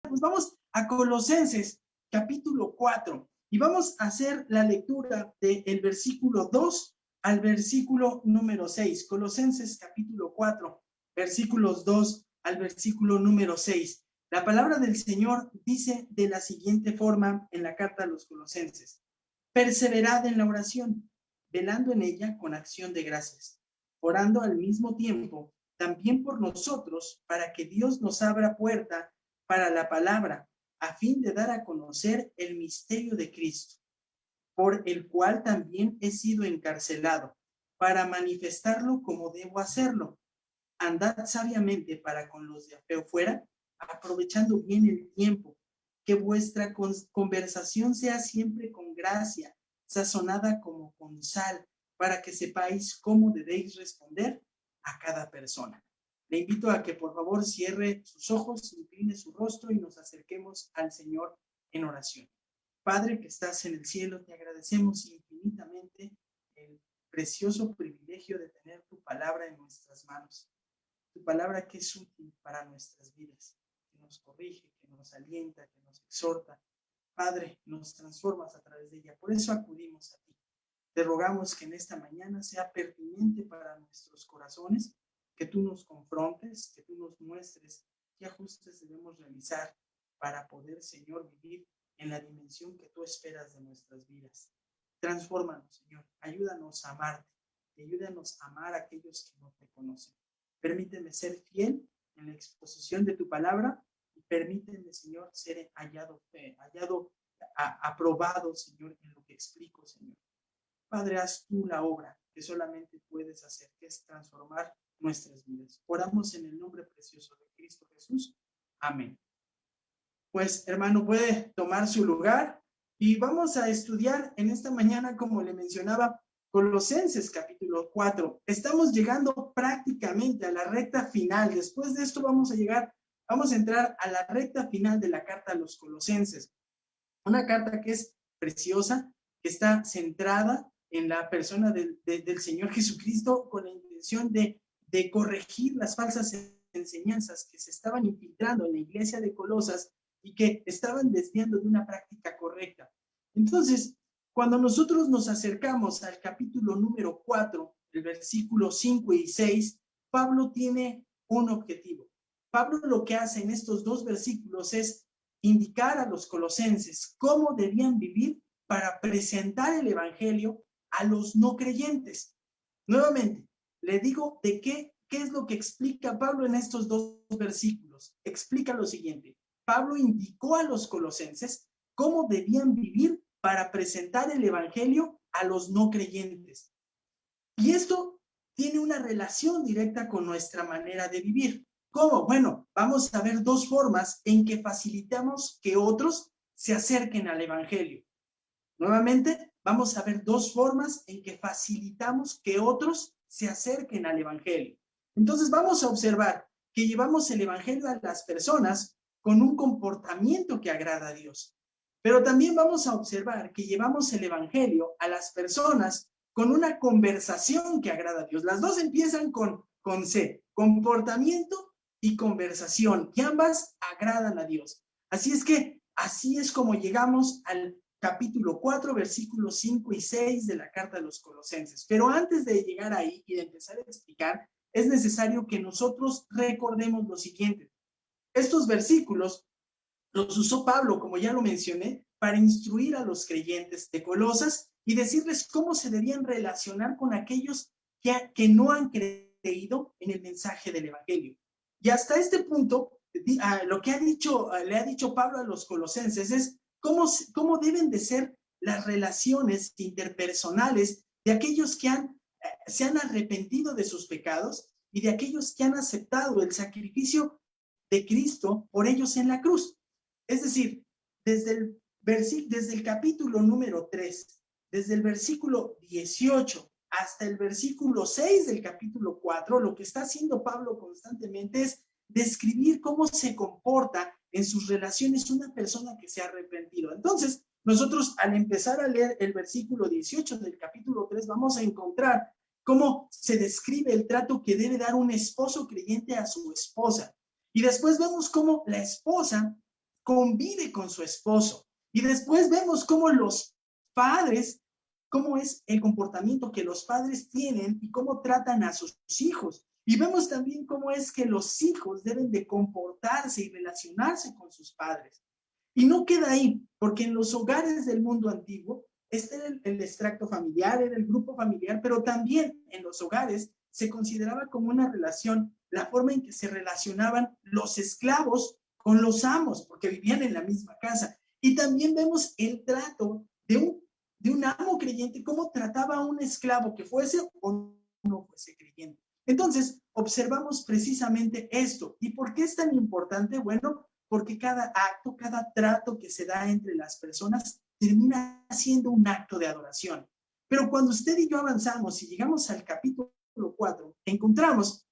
Pues vamos a Colosenses, capítulo 4, y vamos a hacer la lectura del versículo 2 al versículo número 6. Colosenses, capítulo 4, versículos 2 al versículo número 6. La palabra del Señor dice de la siguiente forma en la carta a los Colosenses: perseverad en la oración, velando en ella con acción de gracias, orando al mismo tiempo también por nosotros, para que Dios nos abra puerta para la palabra, a fin de dar a conocer el misterio de Cristo, por el cual también he sido encarcelado, para manifestarlo como debo hacerlo. Andad sabiamente para con los de afuera, aprovechando bien el tiempo, que vuestra conversación sea siempre con gracia, sazonada como con sal, para que sepáis cómo debéis responder a cada persona. Le invito a que por favor cierre sus ojos, incline su rostro y nos acerquemos al Señor en oración. Padre que estás en el cielo, te agradecemos infinitamente el precioso privilegio de tener tu palabra en nuestras manos. Tu palabra que es útil para nuestras vidas, que nos corrige, que nos alienta, que nos exhorta. Padre, nos transformas a través de ella. Por eso acudimos a ti. Te rogamos que en esta mañana sea pertinente para nuestros corazones, que tú nos confrontes, que tú nos muestres qué ajustes debemos realizar para poder, Señor, vivir en la dimensión que tú esperas de nuestras vidas. Transfórmanos, Señor. Ayúdanos a amarte. Ayúdanos a amar a aquellos que no te conocen. Permíteme ser fiel en la exposición de tu palabra y permíteme, Señor, ser aprobado, Señor, en lo que explico, Señor. Padre, haz tú la obra que solamente puedes hacer, que es transformar nuestras vidas. Oramos en el nombre precioso de Cristo Jesús. Amén. Pues, hermano, puede tomar su lugar y vamos a estudiar en esta mañana, como le mencionaba, Colosenses capítulo 4. Estamos llegando prácticamente a la recta final. Después de esto vamos a entrar a la recta final de la carta a los Colosenses. Una carta que es preciosa, que está centrada en la persona del Señor Jesucristo, con la intención de corregir las falsas enseñanzas que se estaban infiltrando en la iglesia de Colosas y que estaban desviando de una práctica correcta. Entonces, cuando nosotros nos acercamos al capítulo número 4, el versículo 5 y 6, Pablo tiene un objetivo. Pablo lo que hace en estos dos versículos es indicar a los colosenses cómo debían vivir para presentar el evangelio a los no creyentes. Nuevamente, le digo de qué es lo que explica Pablo en estos dos versículos. Explica lo siguiente: Pablo indicó a los colosenses cómo debían vivir para presentar el evangelio a los no creyentes. Y esto tiene una relación directa con nuestra manera de vivir. ¿Cómo? Bueno, vamos a ver dos formas en que facilitamos que otros se acerquen al evangelio. Nuevamente, vamos a ver dos formas en que facilitamos que otros se acerquen al evangelio. Entonces vamos a observar que llevamos el evangelio a las personas con un comportamiento que agrada a Dios. Pero también vamos a observar que llevamos el evangelio a las personas con una conversación que agrada a Dios. Las dos empiezan con C, comportamiento y conversación, y ambas agradan a Dios. Así es que así es como llegamos al capítulo 4, versículos 5 y 6 de la carta de los Colosenses. Pero antes de llegar ahí y de empezar a explicar, es necesario que nosotros recordemos lo siguiente. Estos versículos los usó Pablo, como ya lo mencioné, para instruir a los creyentes de Colosas y decirles cómo se debían relacionar con aquellos que no han creído en el mensaje del evangelio. Y hasta este punto, lo que le ha dicho Pablo a los colosenses es cómo deben de ser las relaciones interpersonales de aquellos que se han arrepentido de sus pecados y de aquellos que han aceptado el sacrificio de Cristo por ellos en la cruz. Es decir, desde el capítulo número 3, desde el versículo 18 hasta el versículo 6 del capítulo 4, lo que está haciendo Pablo constantemente es describir cómo se comporta en sus relaciones una persona que se ha arrepentido. Entonces, nosotros al empezar a leer el versículo 18 del capítulo 3, vamos a encontrar cómo se describe el trato que debe dar un esposo creyente a su esposa. Y después vemos cómo la esposa convive con su esposo. Y después vemos cómo los padres, cómo es el comportamiento que los padres tienen y cómo tratan a sus hijos. Y vemos también cómo es que los hijos deben de comportarse y relacionarse con sus padres. Y no queda ahí, porque en los hogares del mundo antiguo, este era el extracto familiar, era el grupo familiar, pero también en los hogares se consideraba como una relación la forma en que se relacionaban los esclavos con los amos, porque vivían en la misma casa. Y también vemos el trato de un amo creyente, cómo trataba a un esclavo, que fuese o no fuese creyente. Entonces, observamos precisamente esto. ¿Y por qué es tan importante? Bueno, porque cada acto, cada trato que se da entre las personas termina siendo un acto de adoración. Pero cuando usted y yo avanzamos y llegamos al capítulo 4, encontramos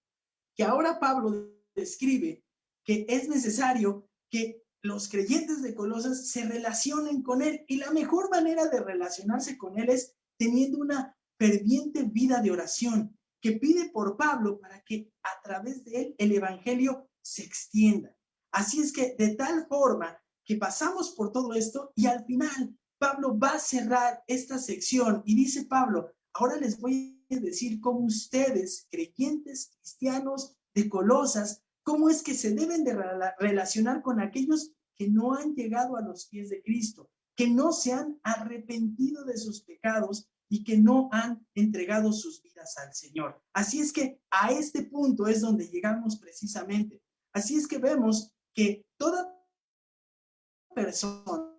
que ahora Pablo describe que es necesario que los creyentes de Colosas se relacionen con él, y la mejor manera de relacionarse con él es teniendo una ferviente vida de oración que pide por Pablo para que a través de él el evangelio se extienda. Así es que de tal forma que pasamos por todo esto y al final Pablo va a cerrar esta sección y dice Pablo, ahora les voy a decir cómo ustedes, creyentes cristianos de Colosas, cómo es que se deben de relacionar con aquellos que no han llegado a los pies de Cristo, que no se han arrepentido de sus pecados y que no han entregado sus vidas al Señor. Así es que a este punto es donde llegamos precisamente. Así es que vemos que toda persona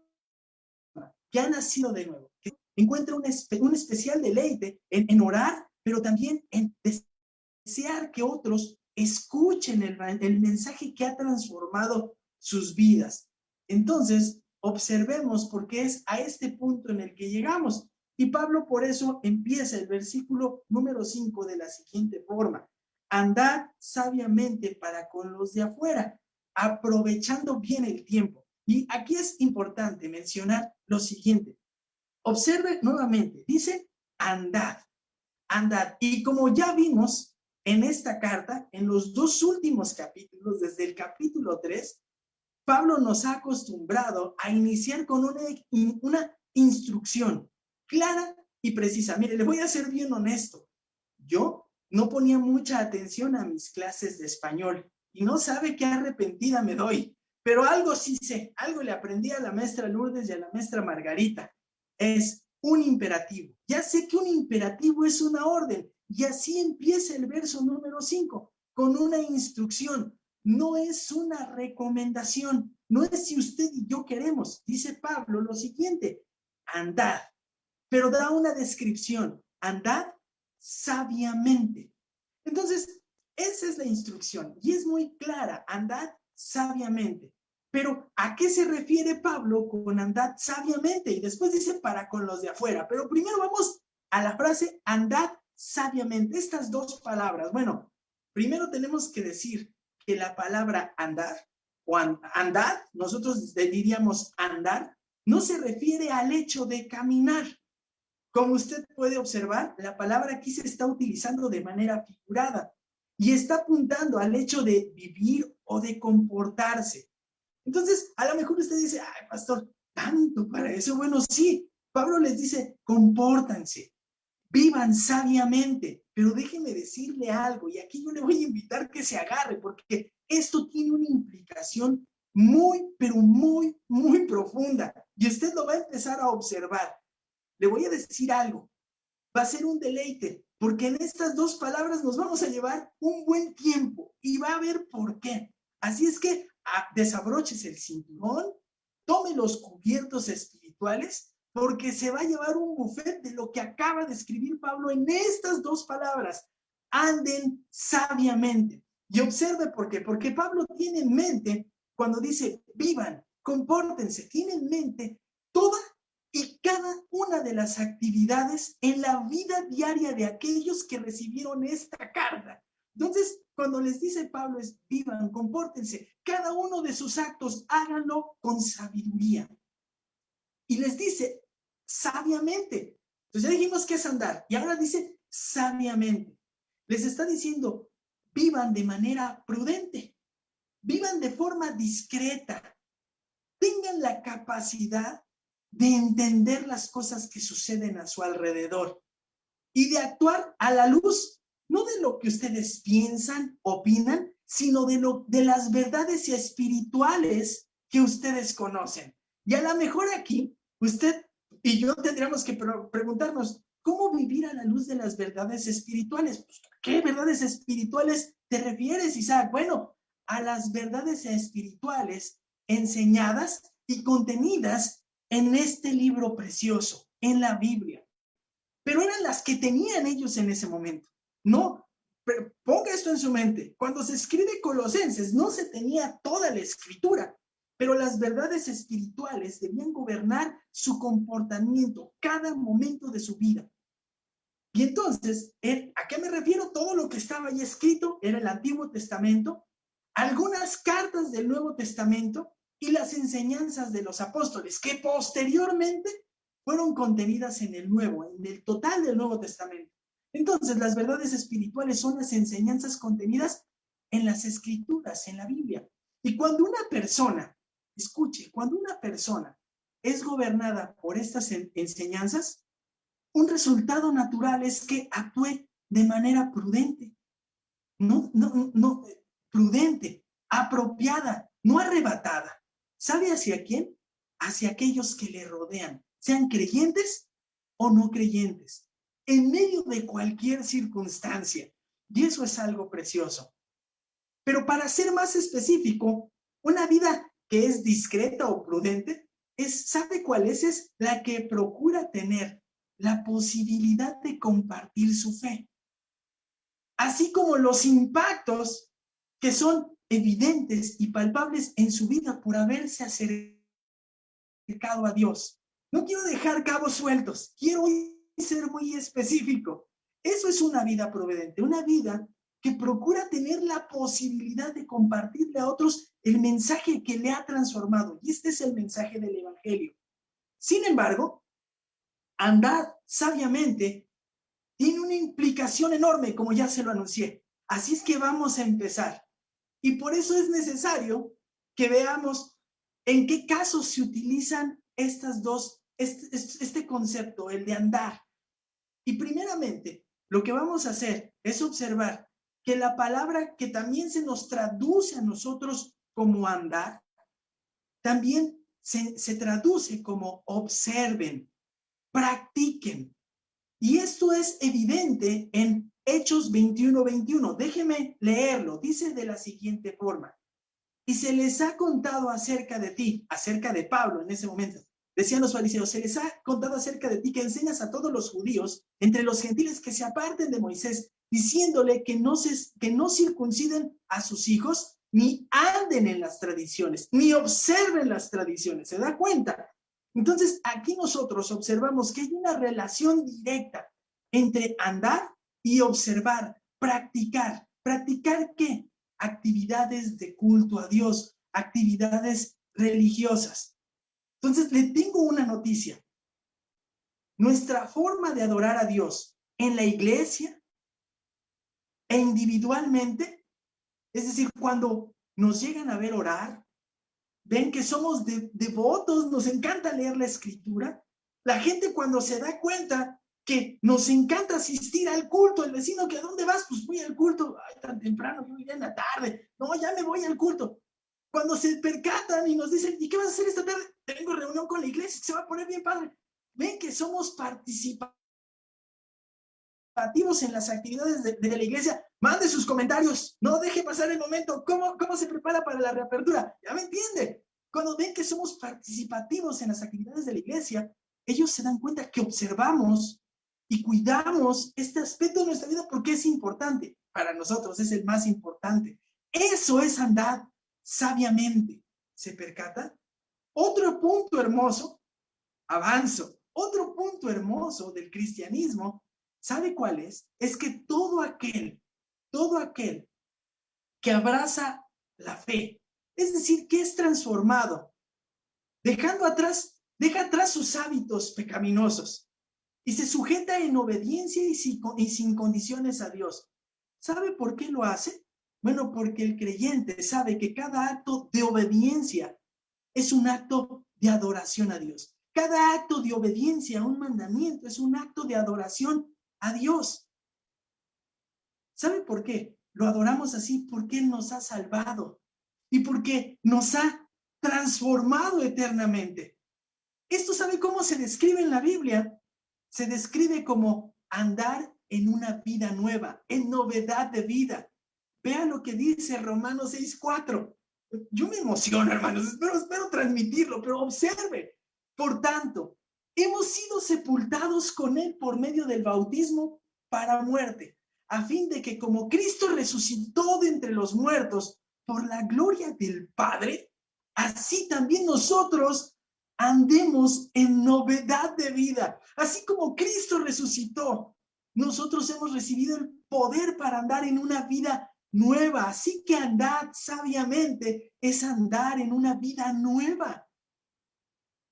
que ha nacido de nuevo, que encuentra un especial deleite en orar, pero también en desear que otros escuchen el mensaje que ha transformado sus vidas. Entonces, observemos porque es a este punto en el que llegamos. Y Pablo por eso empieza el versículo número 5 de la siguiente forma: andad sabiamente para con los de afuera, aprovechando bien el tiempo. Y aquí es importante mencionar lo siguiente. Observe nuevamente, dice andad, andad. Y como ya vimos en esta carta, en los dos últimos capítulos, desde el capítulo 3, Pablo nos ha acostumbrado a iniciar con una instrucción clara y precisa. Mire, le voy a ser bien honesto. Yo no ponía mucha atención a mis clases de español y no sabe qué arrepentida me doy, pero algo sí sé, algo le aprendí a la maestra Lourdes y a la maestra Margarita. Es un imperativo. Ya sé que un imperativo es una orden y así empieza el verso número 5 con una instrucción. No es una recomendación, no es si usted y yo queremos. Dice Pablo lo siguiente: andad, pero da una descripción: andad sabiamente. Entonces, esa es la instrucción y es muy clara: andad sabiamente. Pero ¿a qué se refiere Pablo con andad sabiamente? Y después dice para con los de afuera. Pero primero vamos a la frase andad sabiamente. Estas dos palabras. Bueno, primero tenemos que decir que la palabra andar o andad, nosotros diríamos andar, no se refiere al hecho de caminar. Como usted puede observar, la palabra aquí se está utilizando de manera figurada y está apuntando al hecho de vivir o de comportarse. Entonces, a lo mejor usted dice, ay, pastor, tanto para eso. Bueno, sí, Pablo les dice, compórtanse, vivan sabiamente, pero déjeme decirle algo, y aquí yo le voy a invitar que se agarre, porque esto tiene una implicación muy, pero muy, muy profunda, y usted lo va a empezar a observar. Le voy a decir algo, va a ser un deleite, porque en estas dos palabras nos vamos a llevar un buen tiempo, y va a ver por qué. Así es que desabroches el cinturón, tome los cubiertos espirituales, porque se va a llevar un buffet de lo que acaba de escribir Pablo en estas dos palabras: anden sabiamente. Y observe por qué, porque Pablo tiene en mente, cuando dice vivan, compórtense, tiene en mente toda y cada una de las actividades en la vida diaria de aquellos que recibieron esta carta. Entonces, cuando les dice Pablo es vivan, compórtense, cada uno de sus actos háganlo con sabiduría. Y les dice sabiamente. Entonces ya dijimos que es andar y ahora dice sabiamente. Les está diciendo vivan de manera prudente, vivan de forma discreta, tengan la capacidad de entender las cosas que suceden a su alrededor y de actuar a la luz, no de lo que ustedes piensan, opinan, sino de las verdades espirituales que ustedes conocen. Y a lo mejor aquí, usted y yo tendríamos que preguntarnos, ¿cómo vivir a la luz de las verdades espirituales? Pues, ¿a qué verdades espirituales te refieres, Isaac? Bueno, a las verdades espirituales enseñadas y contenidas en este libro precioso, en la Biblia. Pero eran las que tenían ellos en ese momento. No, pero ponga esto en su mente. Cuando se escribe Colosenses, no se tenía toda la escritura, pero las verdades espirituales debían gobernar su comportamiento, cada momento de su vida. Y entonces, ¿a qué me refiero? Todo lo que estaba ahí escrito era el Antiguo Testamento, algunas cartas del Nuevo Testamento y las enseñanzas de los apóstoles, que posteriormente fueron contenidas en el Nuevo, en el total del Nuevo Testamento. Entonces, las verdades espirituales son las enseñanzas contenidas en las Escrituras, en la Biblia. Y cuando una persona, escuche, cuando una persona es gobernada por estas enseñanzas, un resultado natural es que actúe de manera prudente, no, prudente, apropiada, no arrebatada. ¿Sabe hacia quién? Hacia aquellos que le rodean, sean creyentes o no creyentes, en medio de cualquier circunstancia. Y eso es algo precioso. Pero para ser más específico, una vida que es discreta o prudente, ¿sabe cuál es? Es la que procura tener la posibilidad de compartir su fe, así como los impactos que son evidentes y palpables en su vida por haberse acercado a Dios. No quiero dejar cabos sueltos, quiero ser muy específico. Eso es una vida providente, una vida que procura tener la posibilidad de compartirle a otros el mensaje que le ha transformado. Y este es el mensaje del Evangelio. Sin embargo, andar sabiamente tiene una implicación enorme, como ya se lo anuncié. Así es que vamos a empezar. Y por eso es necesario que veamos en qué casos se utilizan estas dos, este concepto, el de andar. Y primeramente, lo que vamos a hacer es observar que la palabra que también se nos traduce a nosotros como andar, también se traduce como observen, practiquen. Y esto es evidente en Hechos 21:21. Déjeme leerlo. Dice de la siguiente forma. Y se les ha contado acerca de ti, acerca de Pablo en ese momento. Decían los fariseos, se les ha contado acerca de ti que enseñas a todos los judíos, entre los gentiles, que se aparten de Moisés, diciéndole que no circunciden a sus hijos, ni anden en las tradiciones, ni observen las tradiciones. ¿Se da cuenta? Entonces, aquí nosotros observamos que hay una relación directa entre andar y observar, practicar. ¿Practicar qué? Actividades de culto a Dios, actividades religiosas. Entonces, le tengo una noticia. Nuestra forma de adorar a Dios en la iglesia e individualmente, es decir, cuando nos llegan a ver orar, ven que somos devotos, nos encanta leer la escritura. La gente, cuando se da cuenta que nos encanta asistir al culto, el vecino, ¿que a dónde vas? Pues voy al culto. Ay, tan temprano, yo iré en la tarde. No, ya me voy al culto. Cuando se percatan y nos dicen, ¿y qué vas a hacer esta tarde? Tengo reunión con la iglesia, se va a poner bien padre. Ven que somos participantes en las actividades de la iglesia. Mande sus comentarios, no deje pasar el momento. ¿Cómo se prepara para la reapertura? ¿Ya me entiende? Cuando ven que somos participativos en las actividades de la iglesia, ellos se dan cuenta que observamos y cuidamos este aspecto de nuestra vida porque es importante. Para nosotros es el más importante. Eso es andar sabiamente. ¿Se percata? Otro punto hermoso, avanzo, otro punto hermoso del cristianismo, ¿sabe cuál es? Es que todo aquel que abraza la fe, es decir, que es transformado, deja atrás sus hábitos pecaminosos y se sujeta en obediencia y sin condiciones a Dios. ¿Sabe por qué lo hace? Bueno, porque el creyente sabe que cada acto de obediencia es un acto de adoración a Dios. Cada acto de obediencia a un mandamiento es un acto de adoración a Dios. ¿Sabe por qué? Lo adoramos así porque Él nos ha salvado y porque nos ha transformado eternamente. ¿Esto sabe cómo se describe en la Biblia? Se describe como andar en una vida nueva, en novedad de vida. Vea lo que dice Romanos 6:4. Yo me emociono, hermanos, espero transmitirlo, pero observe. Por tanto, hemos sido sepultados con Él por medio del bautismo para muerte, a fin de que como Cristo resucitó de entre los muertos por la gloria del Padre, así también nosotros andemos en novedad de vida. Así como Cristo resucitó, nosotros hemos recibido el poder para andar en una vida nueva. Así que andar sabiamente es andar en una vida nueva.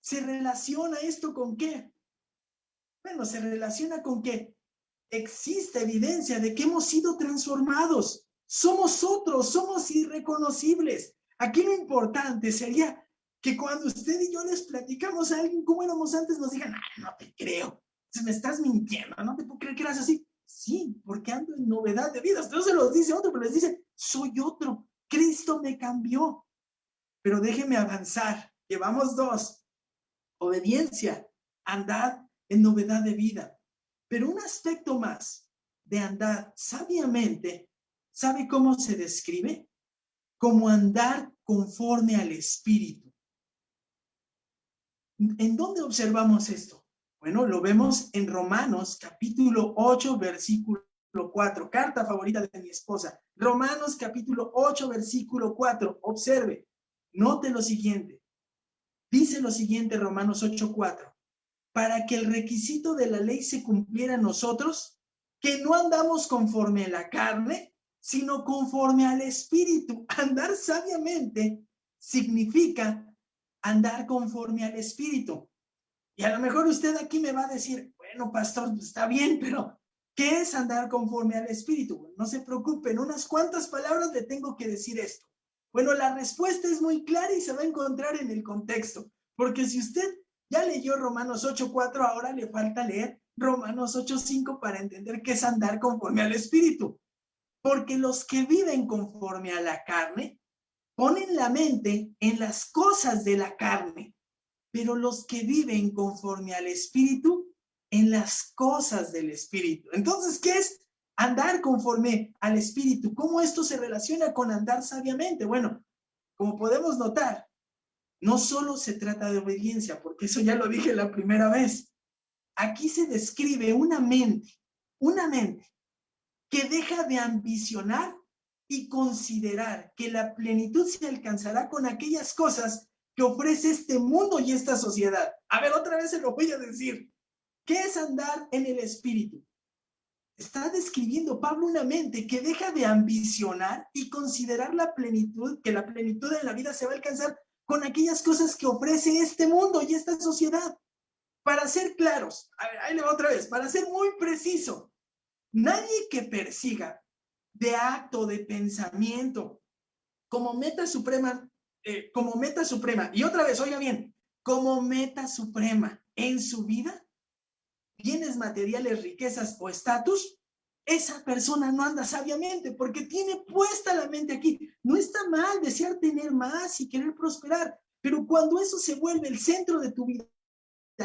¿Se relaciona esto con qué? Bueno, se relaciona con que existe evidencia de que hemos sido transformados. Somos otros, somos irreconocibles. Aquí lo importante sería que cuando usted y yo les platicamos a alguien cómo éramos antes, nos digan, no te creo, me estás mintiendo, no te puedo creer que eras así. Sí, porque ando en novedad de vida. Usted no se los dice a otro, pero les dice, soy otro, Cristo me cambió. Pero déjeme avanzar, llevamos 2, obediencia, andar en novedad de vida. Pero un aspecto más de andar sabiamente, ¿sabe cómo se describe? Como andar conforme al Espíritu. ¿En dónde observamos esto? Bueno, lo vemos en Romanos capítulo 8, versículo 4, carta favorita de mi esposa. Romanos capítulo 8, versículo 4. Observe, note lo siguiente. Dice lo siguiente Romanos 8, 4. Para que el requisito de la ley se cumpliera en nosotros, que no andamos conforme a la carne, sino conforme al Espíritu. Andar sabiamente significa andar conforme al Espíritu. Y a lo mejor usted aquí me va a decir, bueno, pastor, está bien, pero ¿qué es andar conforme al Espíritu? No se preocupe, en unas cuantas palabras le tengo que decir esto. Bueno, la respuesta es muy clara y se va a encontrar en el contexto, porque si usted ya leyó Romanos 8:4, ahora le falta leer Romanos 8:5 para entender qué es andar conforme al Espíritu. Porque los que viven conforme a la carne ponen la mente en las cosas de la carne, pero los que viven conforme al Espíritu, en las cosas del Espíritu. Entonces, ¿qué es andar conforme al Espíritu? ¿Cómo esto se relaciona con andar sabiamente? Bueno, como podemos notar, no solo se trata de obediencia, porque eso ya lo dije la primera vez. Aquí se describe una mente que deja de ambicionar y considerar que la plenitud se alcanzará con aquellas cosas que ofrece este mundo y esta sociedad. A ver, otra vez se lo voy a decir. ¿Qué es andar en el Espíritu? Está describiendo Pablo una mente que deja de ambicionar y considerar la plenitud, que la plenitud de la vida se va a alcanzar con aquellas cosas que ofrece este mundo y esta sociedad. Para ser claros, a ver, ahí le va otra vez, para ser muy preciso, nadie que persiga de acto, de pensamiento, como meta suprema, y otra vez, oiga bien, como meta suprema en su vida, bienes materiales, riquezas o estatus, esa persona no anda sabiamente porque tiene puesta la mente aquí. No está mal desear tener más y querer prosperar, pero cuando eso se vuelve el centro de tu vida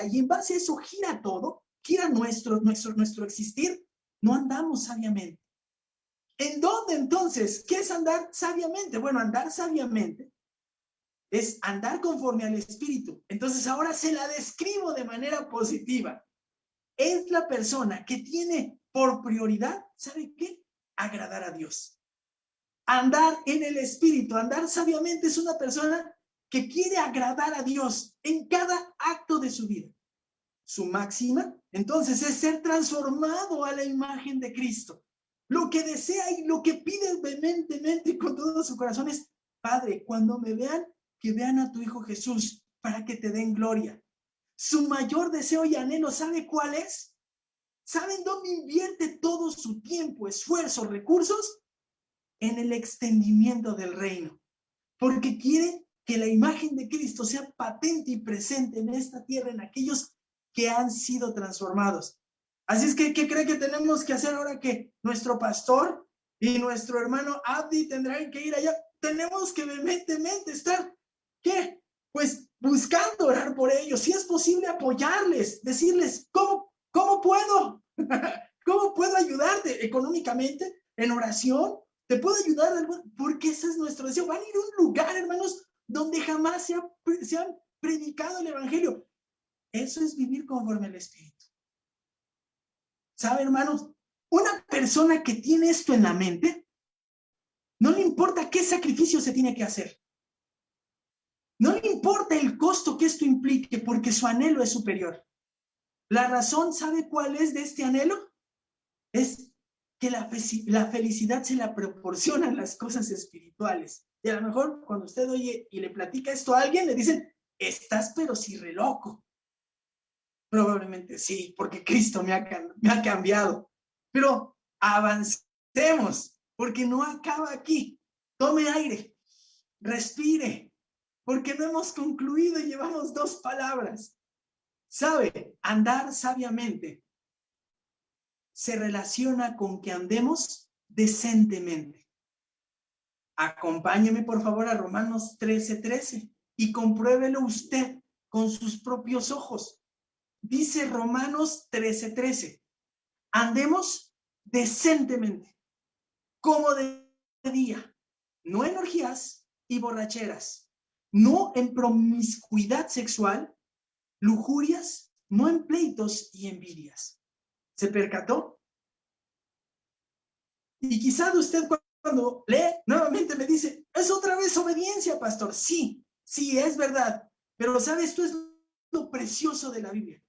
y en base a eso gira todo, gira nuestro existir, no andamos sabiamente. ¿En dónde entonces? ¿Qué es andar sabiamente? Bueno, andar sabiamente es andar conforme al Espíritu. Entonces ahora se la describo de manera positiva. Es la persona que tiene por prioridad, ¿sabe qué? Agradar a Dios. Andar en el Espíritu, andar sabiamente es una persona que quiere agradar a Dios en cada acto de su vida. Su máxima, entonces, es ser transformado a la imagen de Cristo. Lo que desea y lo que pide vehementemente con todo su corazón es, Padre, cuando me vean, que vean a tu Hijo Jesús para que te den gloria. Su mayor deseo y anhelo, ¿sabe cuál es? ¿Saben dónde invierte todo su tiempo, esfuerzo, recursos? En el extendimiento del reino. Porque quiere que la imagen de Cristo sea patente y presente en esta tierra, en aquellos que han sido transformados. Así es que, ¿qué cree que tenemos que hacer ahora que nuestro pastor y nuestro hermano Abdi tendrán que ir allá? Tenemos que vehementemente estar, ¿qué? Pues buscando orar por ellos, si es posible apoyarles, decirles, ¿cómo puedo? ¿Cómo puedo ayudarte económicamente, en oración? ¿Te puedo ayudar? Porque ese es nuestro deseo. Van a ir a un lugar, hermanos, donde jamás se ha predicado el evangelio. Eso es vivir conforme al Espíritu. ¿Sabe, hermanos? Una persona que tiene esto en la mente, no le importa qué sacrificio se tiene que hacer. No le importa el costo que esto implique, porque su anhelo es superior. La razón, ¿sabe cuál es de este anhelo? Es que la felicidad se la proporcionan las cosas espirituales. Y a lo mejor cuando usted oye y le platica esto a alguien, le dicen, estás pero si re loco. Probablemente sí, porque Cristo me ha cambiado. Pero avancemos, porque no acaba aquí. Tome aire, respire, porque no hemos concluido y llevamos 2 palabras. ¿Sabe? Andar sabiamente se relaciona con que andemos decentemente. Acompáñeme por favor a Romanos 13:13 y compruébelo usted con sus propios ojos. Dice Romanos 13:13, andemos decentemente, como de día, no en orgías y borracheras, no en promiscuidad sexual, lujurias, no en pleitos y envidias. ¿Se percató? Y quizás usted cuando lee nuevamente me dice, es otra vez obediencia, pastor. Sí, sí, es verdad. Pero ¿sabe? Esto es lo precioso de la Biblia,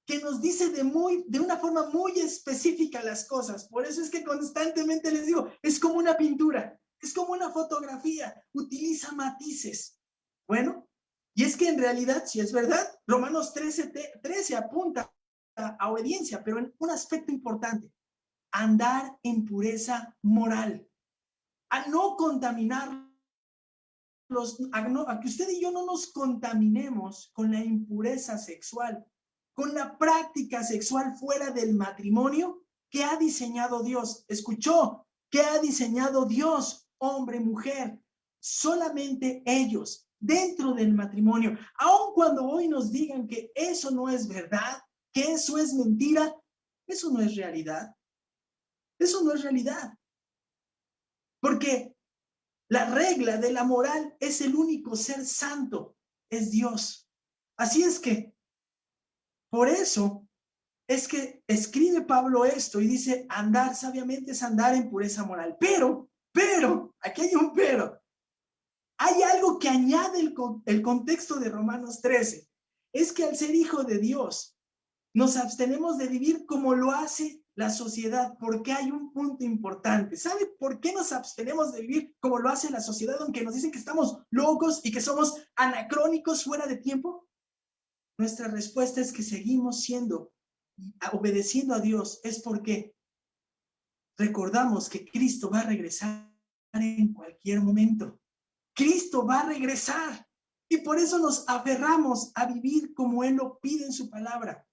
que nos dice de una forma muy específica las cosas. Por eso es que constantemente les digo, es como una pintura, es como una fotografía, utiliza matices. Bueno, y es que en realidad, si es verdad, Romanos 13 apunta a obediencia, pero en un aspecto importante. Andar en pureza moral, a no contaminar a que usted y yo no nos contaminemos con la impureza sexual, con la práctica sexual fuera del matrimonio que ha diseñado Dios. ¿Escuchó? ¿Qué ha diseñado Dios? Hombre, mujer, solamente ellos dentro del matrimonio. Aun cuando hoy nos digan que eso no es verdad, que eso es mentira, eso no es realidad. Eso no es realidad. Porque la regla de la moral es el único ser santo, es Dios. Así es que, por eso, es que escribe Pablo esto y dice, andar sabiamente es andar en pureza moral. Pero, aquí hay un pero. Hay algo que añade el contexto de Romanos 13. Es que al ser hijo de Dios, nos abstenemos de vivir como lo hace la sociedad, porque hay un punto importante. ¿Sabe por qué nos abstenemos de vivir como lo hace la sociedad, aunque nos dicen que estamos locos y que somos anacrónicos, fuera de tiempo? Nuestra respuesta es que seguimos obedeciendo a Dios, es porque recordamos que Cristo va a regresar en cualquier momento. Cristo va a regresar y por eso nos aferramos a vivir como Él lo pide en su palabra.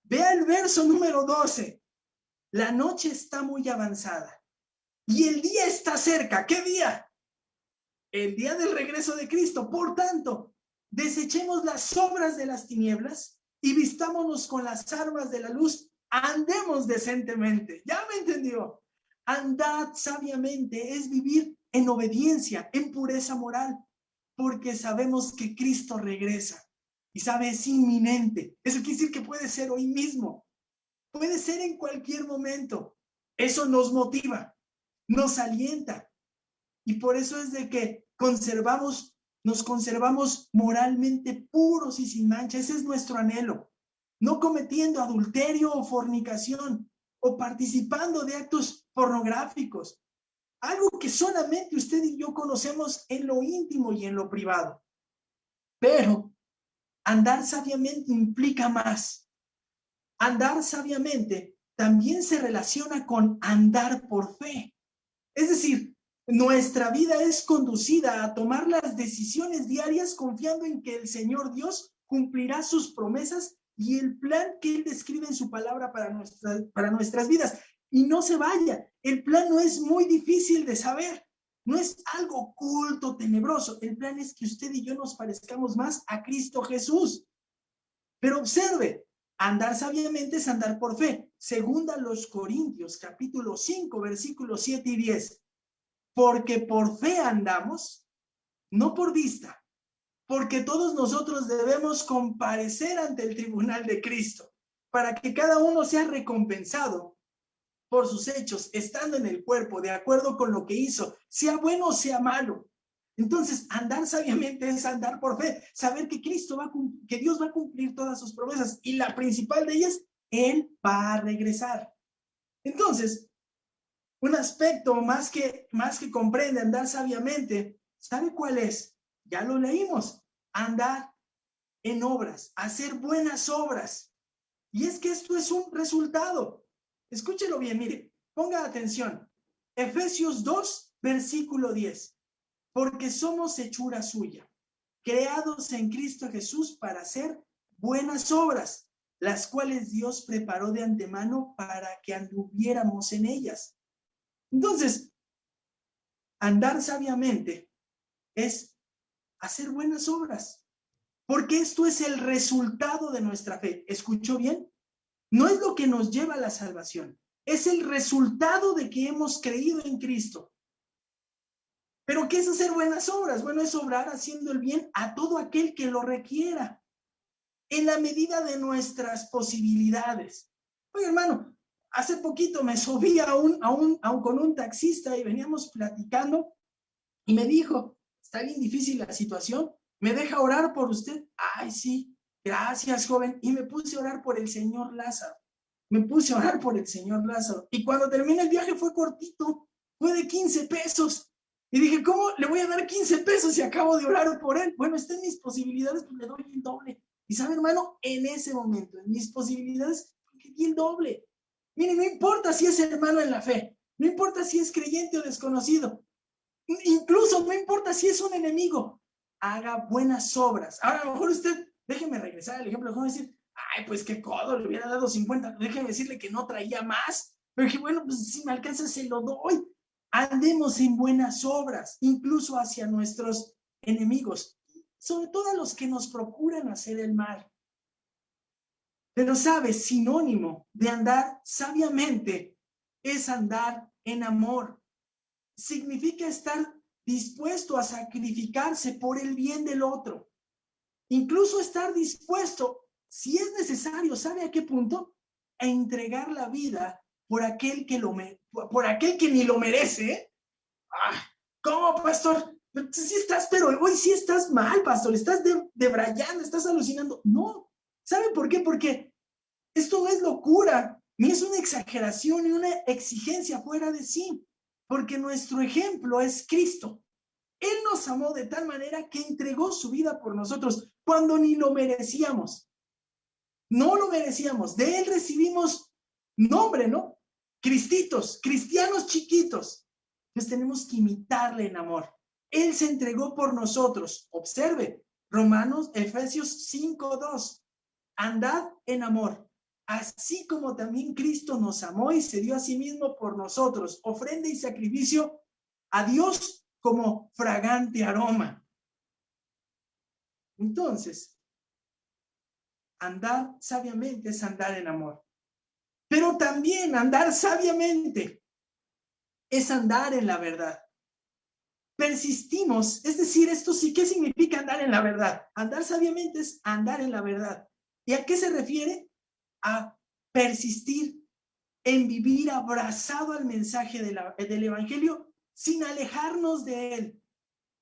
Vea el verso número 12. La noche está muy avanzada y el día está cerca. ¿Qué día? El día del regreso de Cristo. Por tanto, desechemos las obras de las tinieblas y vistámonos con las armas de la luz. Andemos decentemente. ¿Ya me entendió? Andad sabiamente es vivir en obediencia, en pureza moral, porque sabemos que Cristo regresa. Y sabe, es inminente. Eso quiere decir que puede ser hoy mismo. Puede ser en cualquier momento. Eso nos motiva, nos alienta. Y por eso es de que nos conservamos moralmente puros y sin mancha. Ese es nuestro anhelo. No cometiendo adulterio o fornicación o participando de actos pornográficos. Algo que solamente usted y yo conocemos en lo íntimo y en lo privado. Pero andar sabiamente implica más. Andar sabiamente también se relaciona con andar por fe. Es decir, Nuestra vida es conducida a tomar las decisiones diarias confiando en que el Señor Dios cumplirá sus promesas y el plan que Él describe en su palabra para nuestras vidas. Y no se vaya, el plan no es muy difícil de saber, no es algo oculto, tenebroso. El plan es que usted y yo nos parezcamos más a Cristo Jesús. Pero observe, andar sabiamente es andar por fe. Segunda los Corintios, capítulo 5, versículos 7 y 10. Porque por fe andamos, no por vista, porque todos nosotros debemos comparecer ante el tribunal de Cristo, para que cada uno sea recompensado por sus hechos, estando en el cuerpo, de acuerdo con lo que hizo, sea bueno o sea malo. Entonces, andar sabiamente es andar por fe, saber que que Dios va a cumplir todas sus promesas, y la principal de ellas, Él va a regresar. Entonces, un aspecto más que comprende andar sabiamente, ¿sabe cuál es? Ya lo leímos, andar en obras, hacer buenas obras. Y es que esto es un resultado. Escúchelo bien, mire, ponga atención. Efesios 2, versículo 10. Porque somos hechura suya, creados en Cristo Jesús para hacer buenas obras, las cuales Dios preparó de antemano para que anduviéramos en ellas. Entonces, andar sabiamente es hacer buenas obras, porque esto es el resultado de nuestra fe. ¿Escuchó bien? No es lo que nos lleva a la salvación, es el resultado de que hemos creído en Cristo. ¿Pero qué es hacer buenas obras? Bueno, es obrar haciendo el bien a todo aquel que lo requiera, en la medida de nuestras posibilidades. Oye, hermano, hace poquito me subí con un taxista y veníamos platicando y me dijo, está bien difícil la situación, ¿me deja orar por usted? Ay, sí, gracias, joven. Y me puse a orar por el señor Lázaro. Y cuando terminé el viaje fue cortito, fue de 15 pesos. Y dije, ¿cómo le voy a dar 15 pesos si acabo de orar por él? Bueno, está en mis posibilidades, pues le doy el doble. Y sabe, hermano, en ese momento, en mis posibilidades, le di el doble. Mire, no importa si es hermano en la fe, no importa si es creyente o desconocido, incluso no importa si es un enemigo, haga buenas obras. Ahora, a lo mejor usted, déjeme regresar al ejemplo, déjeme decir, ay, pues qué codo, le hubiera dado 50, déjeme decirle que no traía más. Pero dije, bueno, pues si me alcanza, se lo doy. Andemos en buenas obras, incluso hacia nuestros enemigos, sobre todo a los que nos procuran hacer el mal. Pero sabes, sinónimo de andar sabiamente es andar en amor. Significa estar dispuesto a sacrificarse por el bien del otro. Incluso estar dispuesto, si es necesario, ¿sabe a qué punto? A entregar la vida por aquel que ni lo merece. Ah, ¿cómo, pastor? Sí estás, pero hoy sí estás mal, pastor. Estás debrayando, estás alucinando. No. ¿Sabe por qué? Porque esto no es locura, ni es una exageración, ni una exigencia fuera de sí. Porque nuestro ejemplo es Cristo. Él nos amó de tal manera que entregó su vida por nosotros cuando ni lo merecíamos. No lo merecíamos. De Él recibimos nombre, ¿no? Cristitos, cristianos chiquitos. Pues tenemos que imitarle en amor. Él se entregó por nosotros. Observe, Efesios 5:2. Andad en amor, así como también Cristo nos amó y se dio a sí mismo por nosotros, ofrenda y sacrificio a Dios como fragante aroma. Entonces, andar sabiamente es andar en amor. Pero también andar sabiamente es andar en la verdad. Persistimos, es decir, esto sí, ¿qué significa andar en la verdad? Andar sabiamente es andar en la verdad. ¿Y a qué se refiere? A persistir en vivir abrazado al mensaje del Evangelio sin alejarnos de él.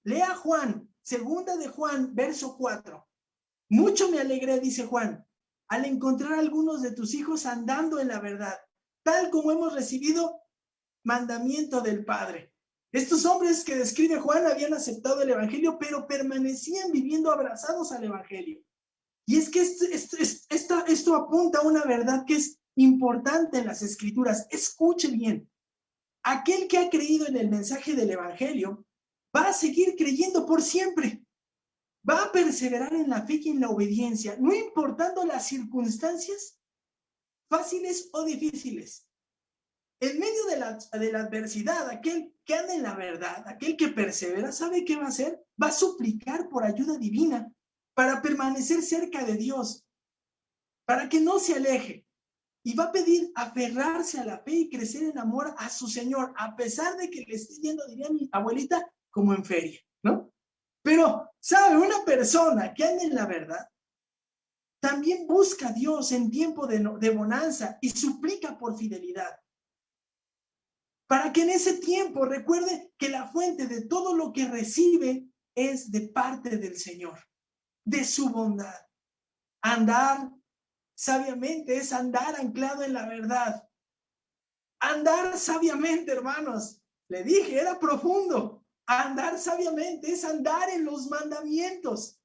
Lea Juan, segunda de Juan, verso 4. Mucho me alegré, dice Juan, al encontrar a algunos de tus hijos andando en la verdad, tal como hemos recibido mandamiento del Padre. Estos hombres que describe Juan habían aceptado el Evangelio, pero permanecían viviendo abrazados al Evangelio. Y es que esto apunta a una verdad que es importante en las Escrituras. Escuche bien. aquel que ha creído en el mensaje del Evangelio va a seguir creyendo por siempre. Va a perseverar en la fe y en la obediencia, no importando las circunstancias fáciles o difíciles. En medio de la adversidad, aquel que anda en la verdad, aquel que persevera, ¿sabe qué va a hacer? Va a suplicar por ayuda divina para permanecer cerca de Dios, para que no se aleje. Y va a pedir aferrarse a la fe y crecer en amor a su Señor, a pesar de que le esté yendo, diría mi abuelita, como en feria, ¿no? Pero, ¿sabe? Una persona que anda en la verdad también busca a Dios en tiempo de bonanza y suplica por fidelidad. Para que en ese tiempo recuerde que la fuente de todo lo que recibe es de parte del Señor, de su bondad. Andar sabiamente es andar anclado en la verdad. Andar sabiamente, hermanos, le dije, era profundo. Andar sabiamente es andar en los mandamientos.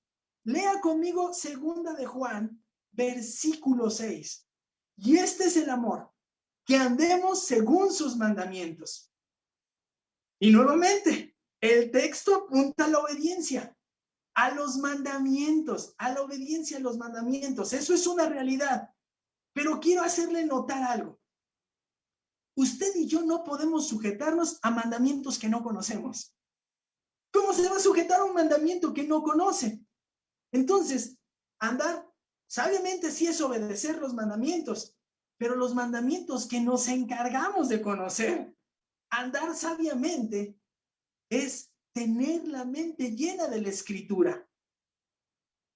Lea conmigo 2 de Juan, versículo 6. Y este es el amor, que andemos según sus mandamientos. Y nuevamente, el texto apunta a la obediencia, a los mandamientos, a la obediencia a los mandamientos. Eso es una realidad. Pero quiero hacerle notar algo. Usted y yo no podemos sujetarnos a mandamientos que no conocemos. ¿Cómo se va a sujetar a un mandamiento que no conoce? Entonces, andar sabiamente sí es obedecer los mandamientos, pero los mandamientos que nos encargamos de conocer. Andar sabiamente es tener la mente llena de la Escritura.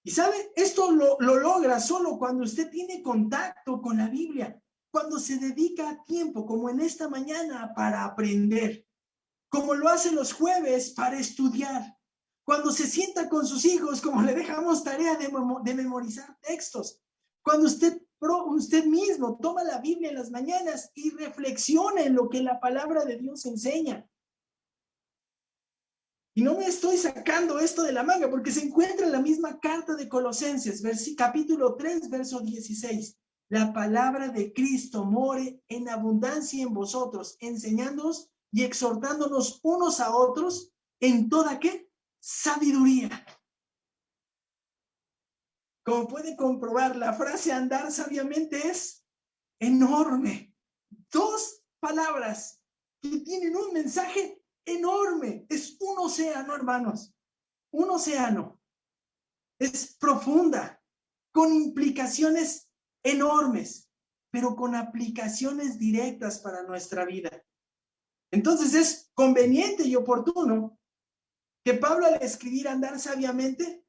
Y ¿sabe? Esto lo logra solo cuando usted tiene contacto con la Biblia, cuando se dedica tiempo, como en esta mañana, para aprender, como lo hace los jueves para estudiar, cuando se sienta con sus hijos, como le dejamos tarea de memorizar textos, cuando usted mismo toma la Biblia en las mañanas y reflexiona en lo que la palabra de Dios enseña. Y no me estoy sacando esto de la manga, porque se encuentra en la misma carta de Colosenses, capítulo 3, verso 16. La palabra de Cristo more en abundancia en vosotros, enseñándoos y exhortándonos unos a otros en toda ¿qué? Sabiduría. Como puede comprobar, la frase andar sabiamente es enorme. 2 palabras que tienen un mensaje enorme. Es un océano, hermanos. Un océano. Es profunda, con implicaciones enormes, pero con aplicaciones directas para nuestra vida. Entonces es conveniente y oportuno que Pablo, al escribir andar sabiamente,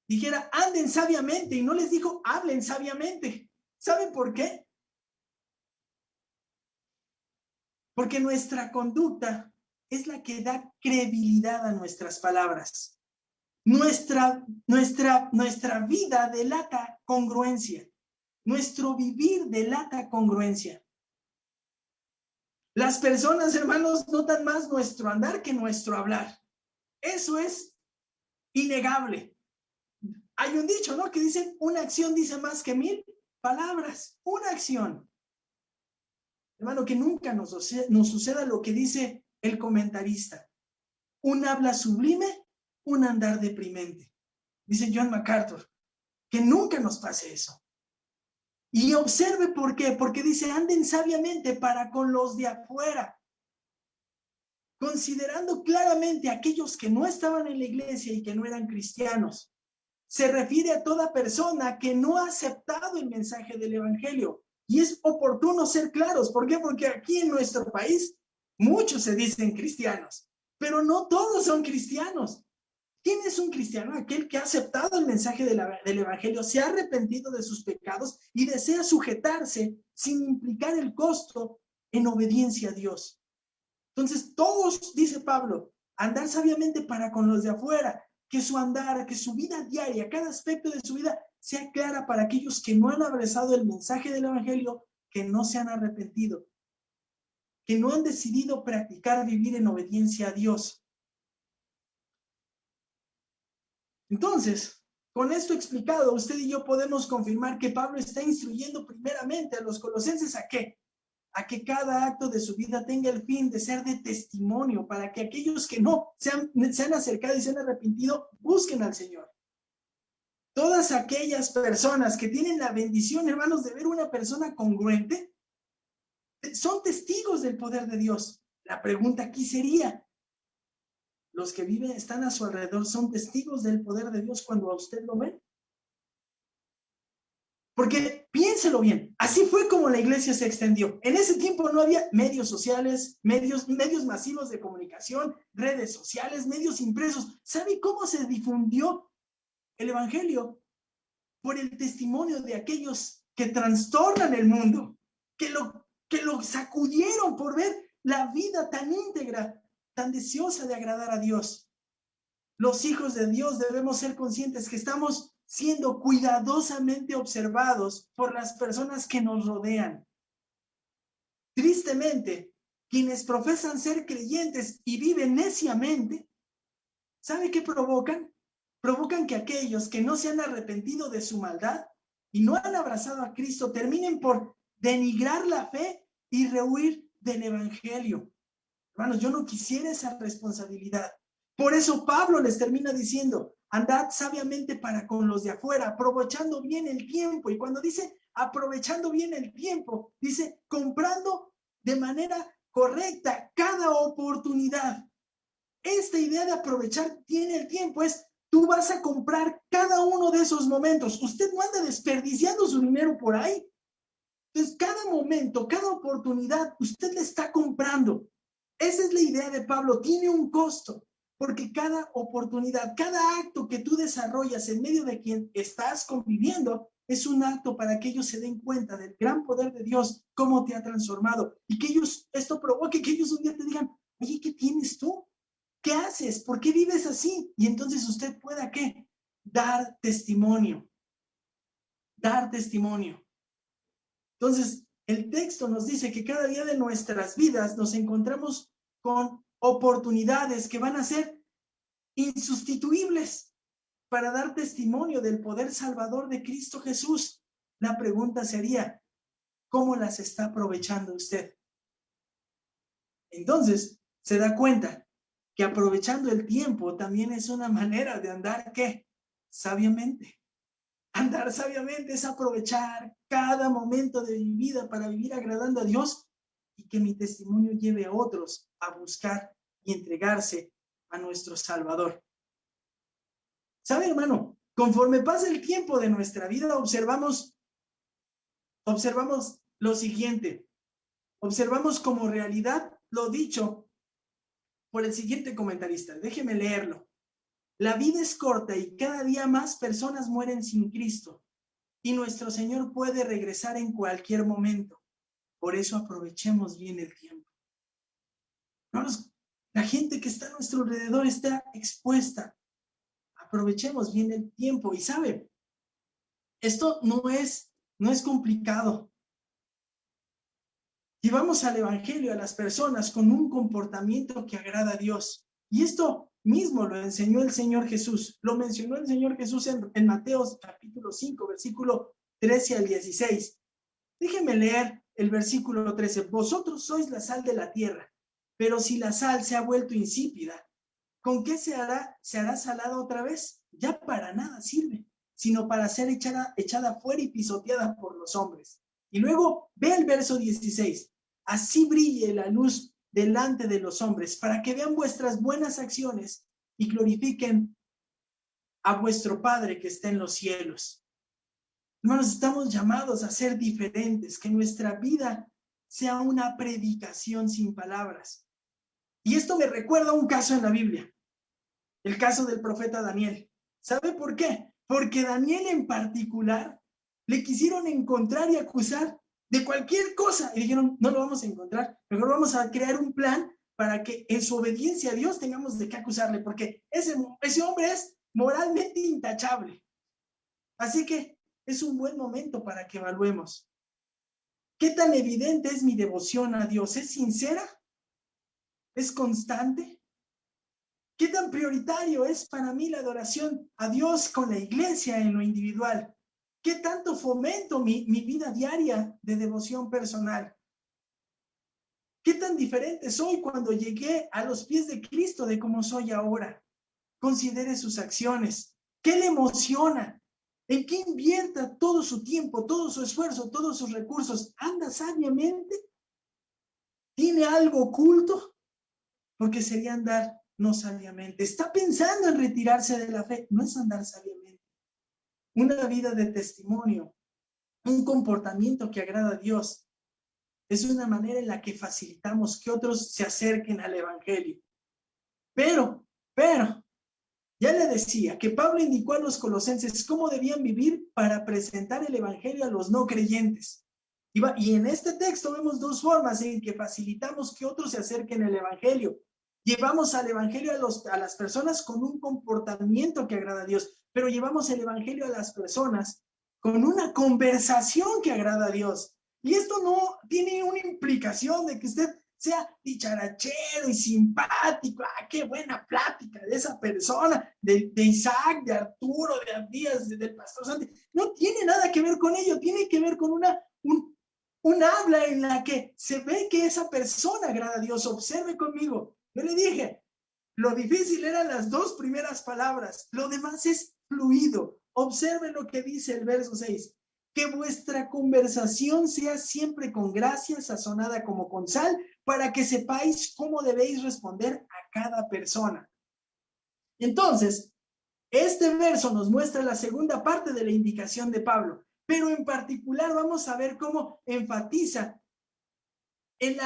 dijera anden sabiamente, y no les dijo hablen sabiamente. ¿Saben por qué? Porque nuestra conducta es la que da credibilidad a nuestras palabras. Nuestra vida delata congruencia. Nuestro vivir delata congruencia. Las personas, hermanos, notan más nuestro andar que nuestro hablar. Eso es innegable. Hay un dicho, ¿no? Que dicen, una acción dice más que 1000 palabras. Una acción. Hermano, que nunca nos suceda lo que dice el comentarista. Un habla sublime, un andar deprimente. Dice John MacArthur. Que nunca nos pase eso. Y observe por qué. Porque dice, anden sabiamente para con los de afuera. Considerando claramente a aquellos que no estaban en la iglesia y que no eran cristianos. Se refiere a toda persona que no ha aceptado el mensaje del evangelio. Y es oportuno ser claros. ¿Por qué? Porque aquí en nuestro país muchos se dicen cristianos, pero no todos son cristianos. ¿Quién es un cristiano? Aquel que ha aceptado el mensaje del evangelio, se ha arrepentido de sus pecados y desea sujetarse sin implicar el costo en obediencia a Dios. Entonces todos, dice Pablo, andar sabiamente para con los de afuera, que su andar, que su vida diaria, cada aspecto de su vida sea clara para aquellos que no han abrazado el mensaje del evangelio, que no se han arrepentido, que no han decidido practicar vivir en obediencia a Dios. Entonces, con esto explicado, usted y yo podemos confirmar que Pablo está instruyendo primeramente a los colosenses ¿a qué? a que cada acto de su vida tenga el fin de ser de testimonio para que aquellos que no se han acercado y se han arrepentido busquen al Señor. Todas aquellas personas que tienen la bendición, hermanos, de ver una persona congruente, son testigos del poder de Dios. La pregunta aquí sería, ¿los que viven, están a su alrededor, son testigos del poder de Dios cuando a usted lo ven? Porque piénselo bien, así fue como la iglesia se extendió. En ese tiempo no había medios sociales, medios masivos de comunicación, redes sociales, medios impresos. ¿Sabe cómo se difundió el evangelio? Por el testimonio de aquellos que trastornan el mundo, que lo sacudieron por ver la vida tan íntegra, tan deseosa de agradar a Dios. Los hijos de Dios debemos ser conscientes que estamos siendo cuidadosamente observados por las personas que nos rodean. Tristemente, quienes profesan ser creyentes y viven neciamente, ¿sabe qué provocan? Provocan que aquellos que no se han arrepentido de su maldad y no han abrazado a Cristo terminen por denigrar la fe y rehuir del evangelio. Hermanos, yo no quisiera esa responsabilidad. Por eso Pablo les termina diciendo, andad sabiamente para con los de afuera, aprovechando bien el tiempo. Y cuando dice aprovechando bien el tiempo, dice comprando de manera correcta cada oportunidad. Esta idea de aprovechar bien el tiempo es, tú vas a comprar cada uno de esos momentos. Usted no anda desperdiciando su dinero por ahí. Entonces, cada momento, cada oportunidad, usted le está comprando. Esa es la idea de Pablo, tiene un costo, porque cada oportunidad, cada acto que tú desarrollas en medio de quien estás conviviendo, es un acto para que ellos se den cuenta del gran poder de Dios, cómo te ha transformado, y que esto provoque que ellos un día te digan, oye, ¿qué tienes tú? ¿Qué haces? ¿Por qué vives así? Y entonces usted pueda, ¿qué? Dar testimonio. Dar testimonio. Entonces, el texto nos dice que cada día de nuestras vidas nos encontramos con oportunidades que van a ser insustituibles para dar testimonio del poder salvador de Cristo Jesús. La pregunta sería, ¿cómo las está aprovechando usted? Entonces, se da cuenta que aprovechando el tiempo también es una manera de andar, ¿qué? Sabiamente. Andar sabiamente es aprovechar cada momento de mi vida para vivir agradando a Dios y que mi testimonio lleve a otros a buscar y entregarse a nuestro Salvador. ¿Sabe, hermano? Conforme pasa el tiempo de nuestra vida, observamos lo siguiente. Observamos como realidad lo dicho por el siguiente comentarista. Déjeme leerlo. La vida es corta y cada día más personas mueren sin Cristo. Y nuestro Señor puede regresar en cualquier momento. Por eso aprovechemos bien el tiempo. La gente que está a nuestro alrededor está expuesta. Aprovechemos bien el tiempo. Y sabe, esto no es complicado. Llevamos al evangelio a las personas con un comportamiento que agrada a Dios. Y esto mismo lo enseñó el Señor Jesús. Lo mencionó el Señor Jesús en Mateo capítulo 5, versículo 13 al 16. Déjenme leer el versículo 13. Vosotros sois la sal de la tierra, pero si la sal se ha vuelto insípida, ¿con qué se hará salada otra vez? Ya para nada sirve, sino para ser echada fuera y pisoteada por los hombres. Y luego ve el verso 16. Así brille la luz delante de los hombres, para que vean vuestras buenas acciones y glorifiquen a vuestro Padre que está en los cielos. Hermanos, estamos llamados a ser diferentes, que nuestra vida sea una predicación sin palabras. Y esto me recuerda a un caso en la Biblia, el caso del profeta Daniel. ¿Sabe por qué? Porque Daniel en particular le quisieron encontrar y acusar de cualquier cosa. Y dijeron, no lo vamos a encontrar, mejor vamos a crear un plan para que en su obediencia a Dios tengamos de qué acusarle, porque ese hombre es moralmente intachable. Así que es un buen momento para que evaluemos. ¿Qué tan evidente es mi devoción a Dios? ¿Es sincera? ¿Es constante? ¿Qué tan prioritario es para mí la adoración a Dios con la iglesia en lo individual? ¿Qué tanto fomento mi vida diaria de devoción personal? ¿Qué tan diferente soy cuando llegué a los pies de Cristo de cómo soy ahora? Considere sus acciones. ¿Qué le emociona? ¿En qué invierta todo su tiempo, todo su esfuerzo, todos sus recursos? ¿Anda sabiamente? ¿Tiene algo oculto? Porque sería andar no sabiamente. ¿Está pensando en retirarse de la fe? No es andar sabiamente. Una vida de testimonio, un comportamiento que agrada a Dios, es una manera en la que facilitamos que otros se acerquen al Evangelio. Pero, ya le decía que Pablo indicó a los colosenses cómo debían vivir para presentar el Evangelio a los no creyentes. Y en este texto vemos dos formas en que facilitamos que otros se acerquen al Evangelio. Llevamos al Evangelio a las personas con un comportamiento que agrada a Dios, pero llevamos el Evangelio a las personas con una conversación que agrada a Dios. Y esto no tiene una implicación de que usted sea dicharachero y simpático. ¡Ah, qué buena plática de esa persona, de Isaac, de Arturo, de Abdías, del pastor Santi! No tiene nada que ver con ello, tiene que ver con un habla en la que se ve que esa persona agrada a Dios. Observe conmigo. Yo le dije, lo difícil eran las dos primeras palabras, lo demás es fluido. Observe lo que dice el verso 6. Que vuestra conversación sea siempre con gracia, sazonada como con sal, para que sepáis cómo debéis responder a cada persona. Entonces, este verso nos muestra la segunda parte de la indicación de Pablo, pero en particular vamos a ver cómo enfatiza en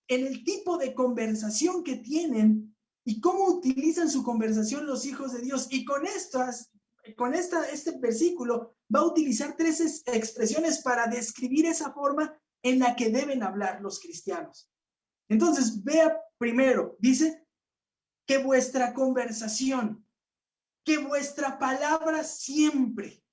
el tipo de conversación que tienen y cómo utilizan su conversación los hijos de Dios. Y con este versículo va a utilizar tres expresiones para describir esa forma en la que deben hablar los cristianos. Entonces, vea primero, dice que vuestra conversación, que vuestra palabra siempre.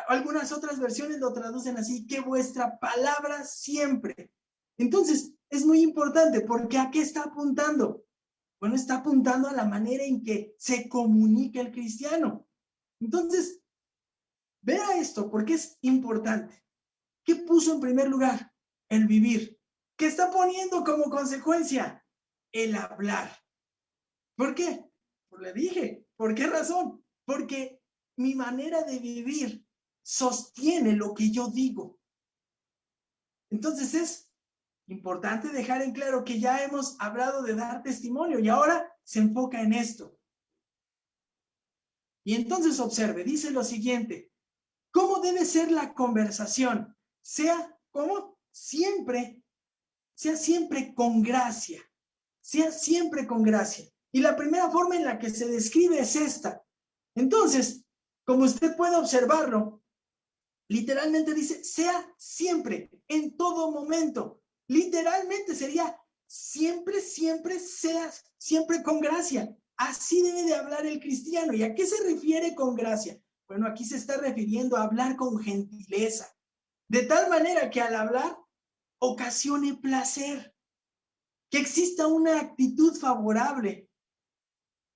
Algunas otras versiones lo traducen así, que vuestra palabra siempre. Entonces, es muy importante porque ¿a qué está apuntando? Bueno, está apuntando a la manera en que se comunica el cristiano. Entonces, vea esto porque es importante. ¿Qué puso en primer lugar? El vivir. ¿Qué está poniendo como consecuencia? El hablar. ¿Por qué? Pues le dije. ¿Por qué razón? Porque mi manera de vivir sostiene lo que yo digo. Entonces es importante dejar en claro que ya hemos hablado de dar testimonio y ahora se enfoca en esto. Y entonces observe, dice lo siguiente: ¿cómo debe ser la conversación? Sea como siempre, sea siempre con gracia, sea siempre con gracia. Y la primera forma en la que se describe es esta. Entonces, como usted puede observarlo, literalmente dice, sea siempre, en todo momento. Literalmente sería siempre, sea siempre con gracia. Así debe de hablar el cristiano. ¿Y a qué se refiere con gracia? Bueno, aquí se está refiriendo a hablar con gentileza, de tal manera que al hablar ocasione placer, que exista una actitud favorable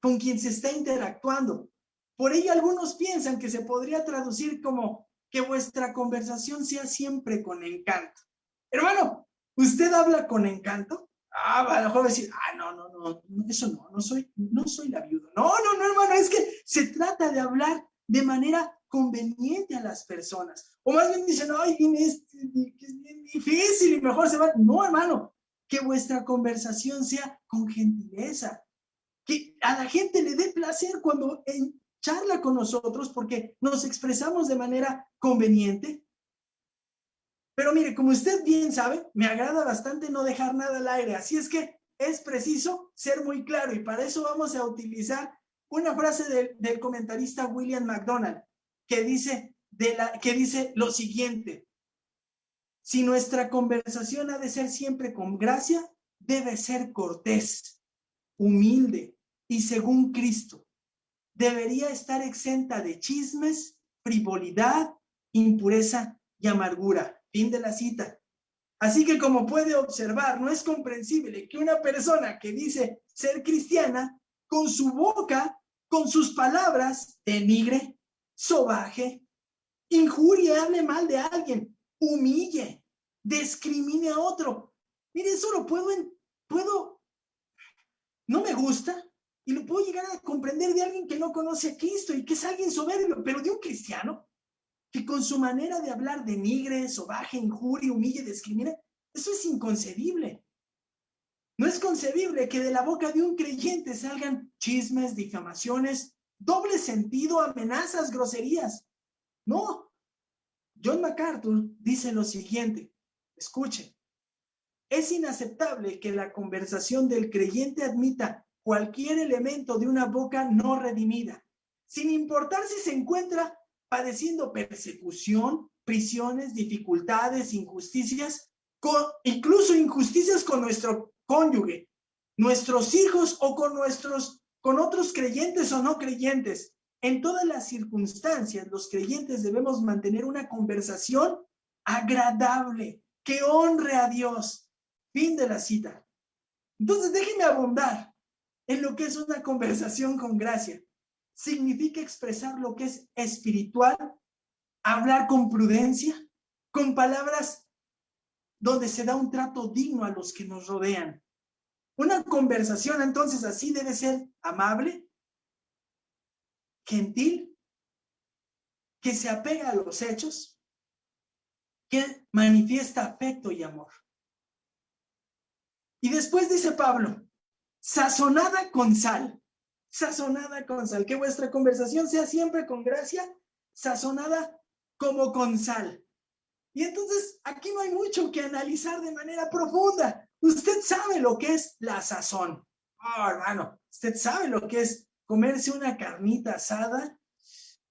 con quien se está interactuando. Por ello, algunos piensan que se podría traducir como que vuestra conversación sea siempre con encanto. Hermano, ¿usted habla con encanto? A lo mejor va a decir, no, eso no soy la viuda. No, hermano, es que se trata de hablar de manera conveniente a las personas. O más bien dicen, ay, es bien difícil y mejor se va. No, hermano, que vuestra conversación sea con gentileza, que a la gente le dé placer cuando charla con nosotros porque nos expresamos de manera conveniente. Pero mire, como usted bien sabe, me agrada bastante no dejar nada al aire, así es que es preciso ser muy claro y para eso vamos a utilizar una frase del comentarista William MacDonald que dice lo siguiente: si nuestra conversación ha de ser siempre con gracia, debe ser cortés, humilde y según Cristo. Debería estar exenta de chismes, frivolidad, impureza y amargura. Fin de la cita. Así que, como puede observar, no es comprensible que una persona que dice ser cristiana, con su boca, con sus palabras, denigre, sobaje, injurie, hable mal de alguien, humille, discrimine a otro. Mire, eso lo puedo no me gusta y lo puedo llegar a comprender de alguien que no conoce a Cristo y que es alguien soberbio, pero de un cristiano que con su manera de hablar denigre, sobaje, injuria, humille, discrimina, eso es inconcebible. No es concebible que de la boca de un creyente salgan chismes, difamaciones, doble sentido, amenazas, groserías. No. John MacArthur dice lo siguiente, escuchen, es inaceptable que la conversación del creyente admita cualquier elemento de una boca no redimida, sin importar si se encuentra padeciendo persecución, prisiones, dificultades, injusticias, incluso injusticias con nuestro cónyuge, nuestros hijos o con otros creyentes o no creyentes. En todas las circunstancias, los creyentes debemos mantener una conversación agradable, que honre a Dios. Fin de la cita. Entonces, déjenme abundar en lo que es una conversación con gracia. Significa expresar lo que es espiritual, hablar con prudencia, con palabras donde se da un trato digno a los que nos rodean. Una conversación, entonces, así debe ser amable, gentil, que se apega a los hechos, que manifiesta afecto y amor. Y después dice Pablo, sazonada con sal, que vuestra conversación sea siempre con gracia, sazonada como con sal. Y entonces aquí no hay mucho que analizar de manera profunda. Usted sabe lo que es la sazón. Oh, hermano, usted sabe lo que es comerse una carnita asada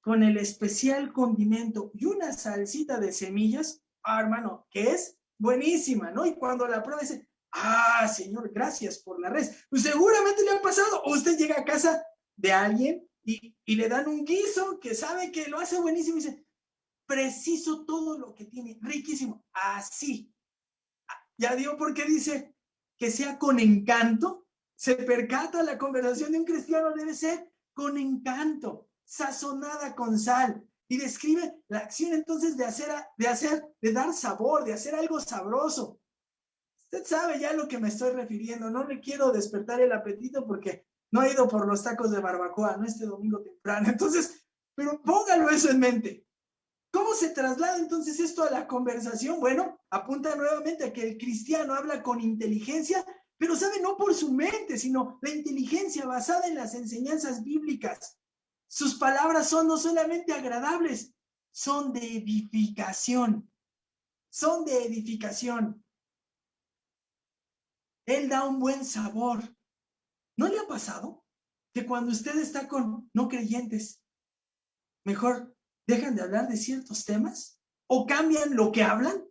con el especial condimento y una salsita de semillas. Oh, hermano, que es buenísima, ¿no? Y cuando la prueba dice, Señor, gracias por la res. Pues seguramente le ha pasado. O usted llega a casa de alguien y le dan un guiso que sabe que lo hace buenísimo y dice, preciso todo lo que tiene, riquísimo. Así. Ya digo porque dice que sea con encanto. Se percata la conversación de un cristiano debe ser con encanto, sazonada con sal. Y describe la acción entonces de dar sabor, de hacer algo sabroso. Usted sabe ya a lo que me estoy refiriendo. No le quiero despertar el apetito porque no he ido por los tacos de barbacoa, no este domingo temprano. Entonces, pero póngalo eso en mente. ¿Cómo se traslada entonces esto a la conversación? Bueno, apunta nuevamente a que el cristiano habla con inteligencia, pero sabe no por su mente, sino la inteligencia basada en las enseñanzas bíblicas. Sus palabras son no solamente agradables, son de edificación. Son de edificación. Él da un buen sabor. ¿No le ha pasado que cuando usted está con no creyentes, mejor dejan de hablar de ciertos temas? ¿O cambian lo que hablan?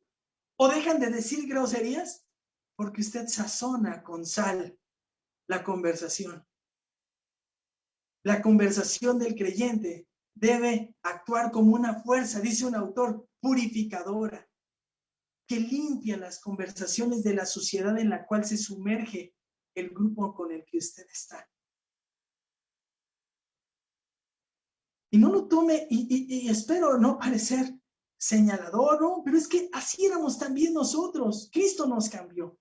¿O dejan de decir groserías? Porque usted sazona con sal la conversación. La conversación del creyente debe actuar como una fuerza, dice un autor, purificadora, que limpia las conversaciones de la sociedad en la cual se sumerge el grupo con el que usted está. Y no lo tome, y espero no parecer señalador, ¿no? Pero es que así éramos también nosotros. Cristo nos cambió.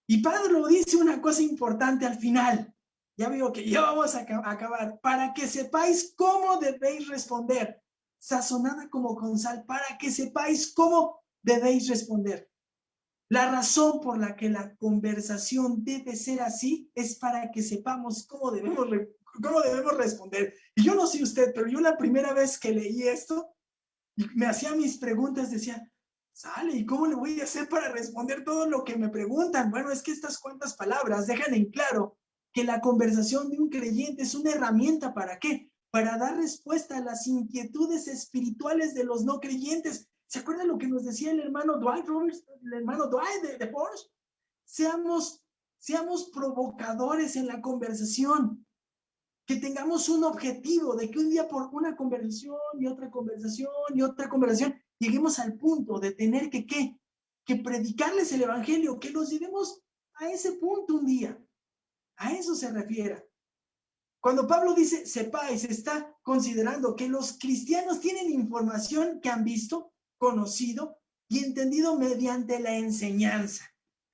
Y Pablo dice una cosa importante al final. Ya veo que ya vamos a acabar. Para que sepáis cómo debéis responder. Sazonada como con sal. Para que sepáis cómo debéis responder. La razón por la que la conversación debe ser así es para que sepamos cómo debemos responder. Y yo no sé usted, pero yo la primera vez que leí esto y me hacía mis preguntas, decía, sale, ¿y cómo le voy a hacer para responder todo lo que me preguntan? Bueno, es que estas cuantas palabras dejan en claro que la conversación de un creyente es una herramienta, ¿para qué? Para dar respuesta a las inquietudes espirituales de los no creyentes. ¿Se acuerdan lo que nos decía el hermano Dwight Roberts, el hermano Dwight de Porsche? Seamos provocadores en la conversación, que tengamos un objetivo de que un día por una conversación y otra conversación y otra conversación lleguemos al punto de tener que predicarles el evangelio, que los llevemos a ese punto un día. A eso se refiere. Cuando Pablo dice sepáis, está considerando que los cristianos tienen información que han visto, conocido y entendido mediante la enseñanza.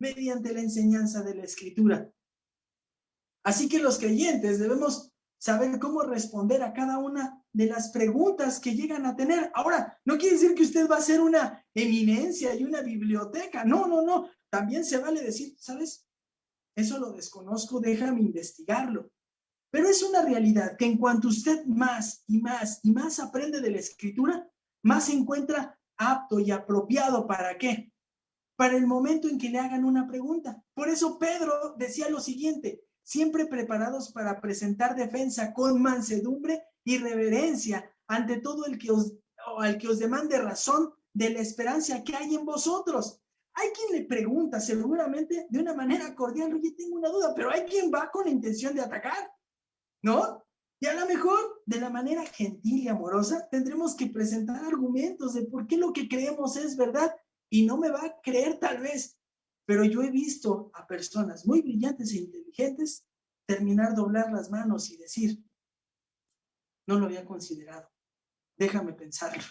mediante la enseñanza de la Escritura. Así que los creyentes debemos saber cómo responder a cada una de las preguntas que llegan a tener. Ahora, no quiere decir que usted va a ser una eminencia y una biblioteca. No, no, no. También se vale decir, ¿sabes? Eso lo desconozco, déjame investigarlo. Pero es una realidad que en cuanto usted más y más y más aprende de la Escritura, más se encuentra apto y apropiado. ¿Para qué? Para el momento en que le hagan una pregunta. Por eso Pedro decía lo siguiente: siempre preparados para presentar defensa con mansedumbre y reverencia ante todo al que os demande razón de la esperanza que hay en vosotros. Hay quien le pregunta seguramente de una manera cordial, oye, tengo una duda, pero hay quien va con la intención de atacar, ¿no? Y a lo mejor, de la manera gentil y amorosa, tendremos que presentar argumentos de por qué lo que creemos es verdad. Y no me va a creer tal vez, pero yo he visto a personas muy brillantes e inteligentes terminar, doblar las manos y decir, no lo había considerado, déjame pensarlo.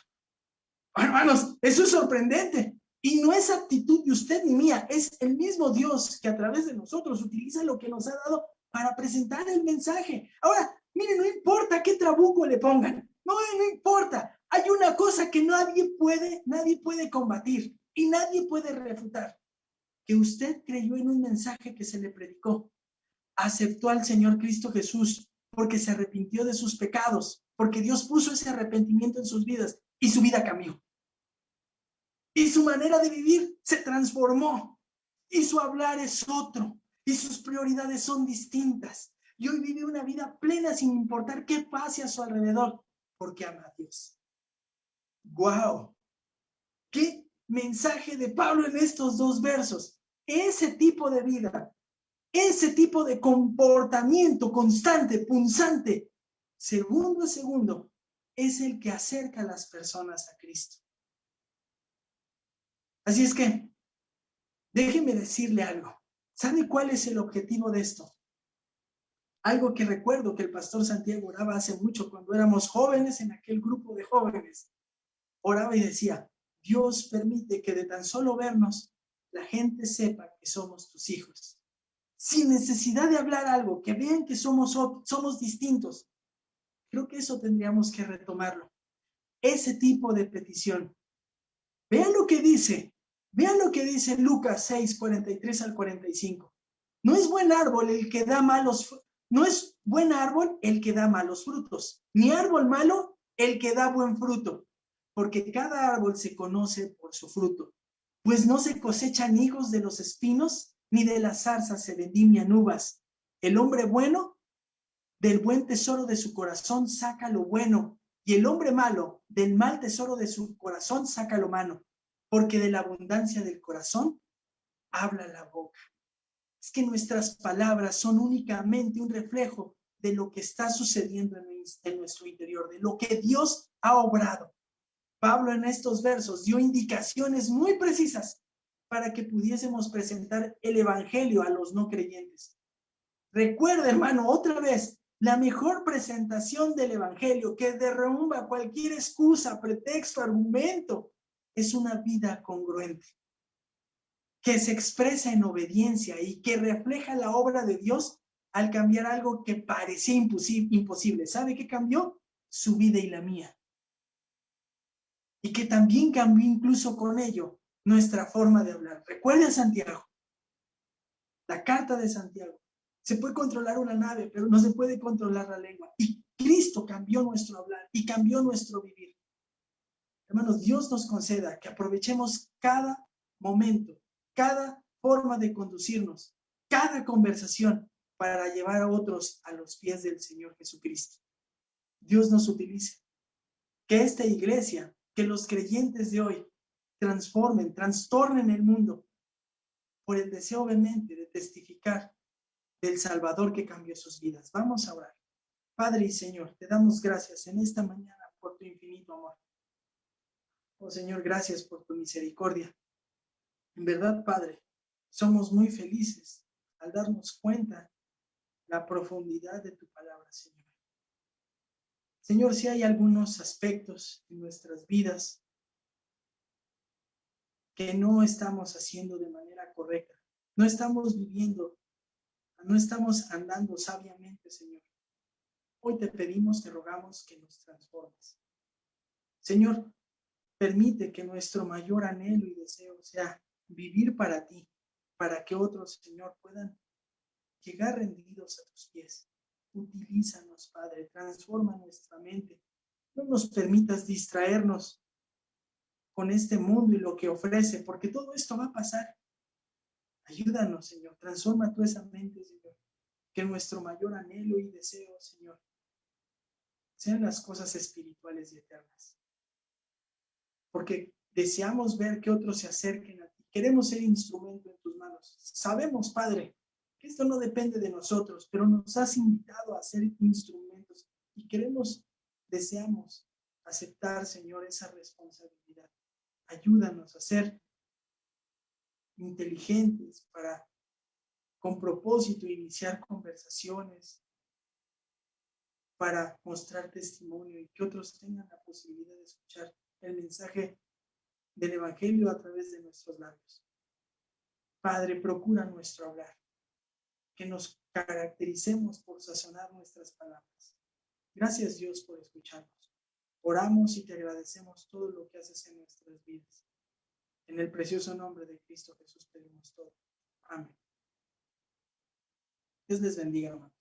Hermanos, eso es sorprendente. Y no es actitud de usted ni mía, es el mismo Dios que a través de nosotros utiliza lo que nos ha dado para presentar el mensaje. Ahora, miren, no importa qué trabuco le pongan, no importa. Hay una cosa que nadie puede combatir y nadie puede refutar: que usted creyó en un mensaje que se le predicó, aceptó al Señor Cristo Jesús porque se arrepintió de sus pecados, porque Dios puso ese arrepentimiento en sus vidas y su vida cambió. Y su manera de vivir se transformó. Y su hablar es otro. Y sus prioridades son distintas. Y hoy vive una vida plena sin importar qué pase a su alrededor, porque ama a Dios. ¡Guau! ¡Qué mensaje de Pablo en estos dos versos! Ese tipo de vida, ese tipo de comportamiento constante, punzante, segundo a segundo, es el que acerca a las personas a Cristo. Así es que, déjeme decirle algo. ¿Sabe cuál es el objetivo de esto? Algo que recuerdo que el pastor Santiago oraba hace mucho cuando éramos jóvenes, en aquel grupo de jóvenes. Oraba y decía, Dios permite que de tan solo vernos, la gente sepa que somos tus hijos. Sin necesidad de hablar algo, que vean que somos distintos. Creo que eso tendríamos que retomarlo. Ese tipo de petición. Vean lo que dice. Vean lo que dice Lucas 6, 43 al 45. No es buen árbol el que da no es buen árbol el que da malos frutos, ni árbol malo el que da buen fruto, porque cada árbol se conoce por su fruto. Pues no se cosechan higos de los espinos, ni de las zarzas se vendimian uvas. El hombre bueno, del buen tesoro de su corazón saca lo bueno, y el hombre malo, del mal tesoro de su corazón saca lo malo, porque de la abundancia del corazón habla la boca. Es que nuestras palabras son únicamente un reflejo de lo que está sucediendo en nuestro interior, de lo que Dios ha obrado. Pablo en estos versos dio indicaciones muy precisas para que pudiésemos presentar el evangelio a los no creyentes. Recuerda, hermano, otra vez, la mejor presentación del evangelio que derrumba cualquier excusa, pretexto, argumento, es una vida congruente, que se expresa en obediencia y que refleja la obra de Dios al cambiar algo que parecía imposible. ¿Sabe qué cambió? Su vida y la mía. Y que también cambió incluso con ello nuestra forma de hablar. Recuerde a Santiago, la carta de Santiago. Se puede controlar una nave, pero no se puede controlar la lengua. Y Cristo cambió nuestro hablar y cambió nuestro vivir. Hermanos, Dios nos conceda que aprovechemos cada momento, cada forma de conducirnos, cada conversación para llevar a otros a los pies del Señor Jesucristo. Dios nos utilice. Que esta iglesia, que los creyentes de hoy transformen, trastornen el mundo por el deseo obviamente de testificar del Salvador que cambió sus vidas. Vamos a orar. Padre y Señor, te damos gracias en esta mañana por tu infinito amor. Oh Señor, gracias por tu misericordia. En verdad, Padre, somos muy felices al darnos cuenta la profundidad de tu palabra, Señor. Señor, si hay algunos aspectos en nuestras vidas que no estamos haciendo de manera correcta, no estamos viviendo, no estamos andando sabiamente, Señor. Hoy te pedimos, te rogamos que nos transformes. Señor, permite que nuestro mayor anhelo y deseo sea vivir para ti, para que otros, Señor, puedan llegar rendidos a tus pies. Utilízanos, Padre, transforma nuestra mente. No nos permitas distraernos con este mundo y lo que ofrece, porque todo esto va a pasar. Ayúdanos, Señor, transforma tú esa mente, Señor. Que nuestro mayor anhelo y deseo, Señor, sean las cosas espirituales y eternas. Porque deseamos ver que otros se acerquen a ti. Queremos ser instrumento en tus manos. Sabemos, Padre, que esto no depende de nosotros, pero nos has invitado a ser instrumentos y deseamos aceptar, Señor, esa responsabilidad. Ayúdanos a ser inteligentes para, con propósito, iniciar conversaciones, para mostrar testimonio y que otros tengan la posibilidad de escuchar el mensaje del Evangelio a través de nuestros labios. Padre, procura nuestro hablar, que nos caractericemos por sazonar nuestras palabras. Gracias, Dios, por escucharnos. Oramos y te agradecemos todo lo que haces en nuestras vidas. En el precioso nombre de Cristo Jesús pedimos todo. Amén. Dios les bendiga, hermano.